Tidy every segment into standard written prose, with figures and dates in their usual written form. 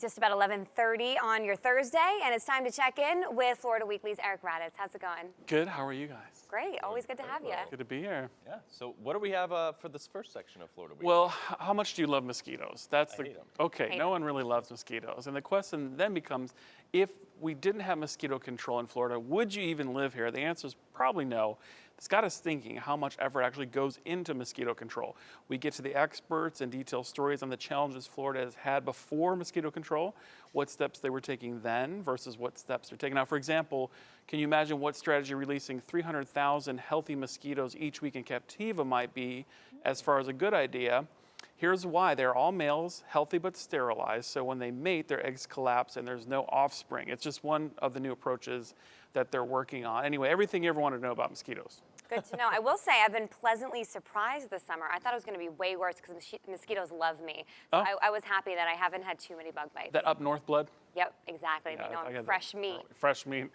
just about 11:30 on your Thursday, and it's time to check in with Florida Weekly's Eric Raddatz. How's it going? Good. How are you guys? Great. Always good to have you. Good to be here. Yeah. So what do we have for this first section of Florida Weekly? How much do you love mosquitoes? That's I hate 'em. Okay. Hate No 'em. one really loves mosquitoes, and the question then becomes: if we didn't have mosquito control in Florida, would you even live here? The answer is probably no. It's got us thinking how much effort actually goes into mosquito control. We get to the experts and detail stories on the challenges Florida has had before mosquito control, what steps they were taking then versus what steps they're taking now. For example, can you imagine what strategy releasing 300,000 healthy mosquitoes each week in Captiva might be as far as a good idea? Here's why. They're all males, healthy but sterilized, so when they mate, their eggs collapse and there's no offspring. It's just one of the new approaches that they're working on. Anyway, everything you ever wanted to know about mosquitoes. Good to know. I will say I've been pleasantly surprised this summer. I thought it was going to be way worse because mosquitoes love me. So I was happy that I haven't had too many bug bites. That up north blood? Yep, exactly. Yeah, they know I I'm get fresh that. meat. Fresh meat.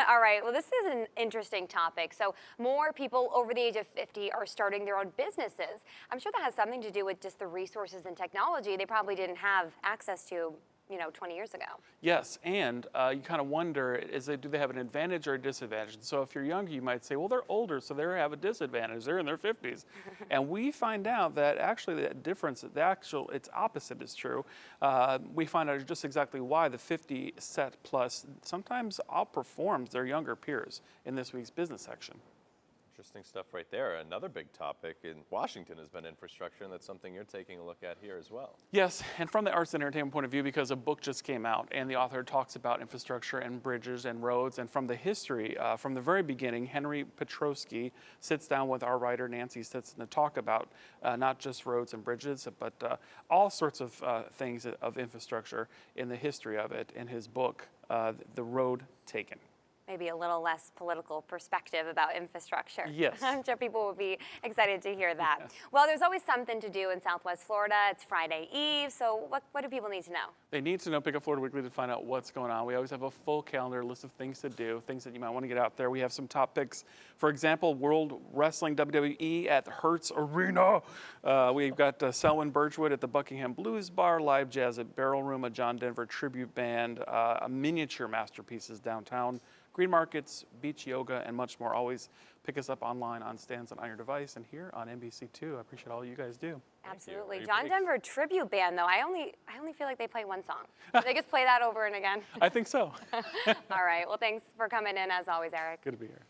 All right, well, this is an interesting topic. So more people over the age of 50 are starting their own businesses. I'm sure that has something to do with just the resources and technology they probably didn't have access to 20 years ago. Yes, and you kind of wonder, do they have an advantage or a disadvantage? And so if you're younger, you might say, well, they're older, so they have a disadvantage. They're in their 50s. And we find out that actually that difference, its opposite is true. We find out just exactly why the 50 set plus sometimes outperforms their younger peers in this week's business section. Interesting stuff right there. Another big topic in Washington has been infrastructure, and that's something you're taking a look at here as well. Yes, and from the arts and entertainment point of view, because a book just came out, and the author talks about infrastructure and bridges and roads, and from the history, from the very beginning, Henry Petrowski sits down with our writer, Nancy Stetson, to talk about not just roads and bridges, but all sorts of things of infrastructure in the history of it in his book, The Road Taken. Maybe a little less political perspective about infrastructure. Yes. I'm sure people would be excited to hear that. Yes. Well, there's always something to do in Southwest Florida. It's Friday Eve, so what do people need to know? They need to know, pick up Florida Weekly to find out what's going on. We always have a full calendar, list of things to do, things that you might want to get out there. We have some top picks. For example, World Wrestling WWE at the Hertz Arena. We've got Selwyn Birchwood at the Buckingham Blues Bar, live jazz at Barrel Room, a John Denver tribute band, a miniature masterpieces downtown, green markets, beach yoga, and much more. Always pick us up online on stands and on your device and here on NBC2. I appreciate all you guys do. Absolutely. John Denver tribute band, though. I only feel like they play one song. They just play that over and again. I think so. All right. Well, thanks for coming in as always, Eric. Good to be here.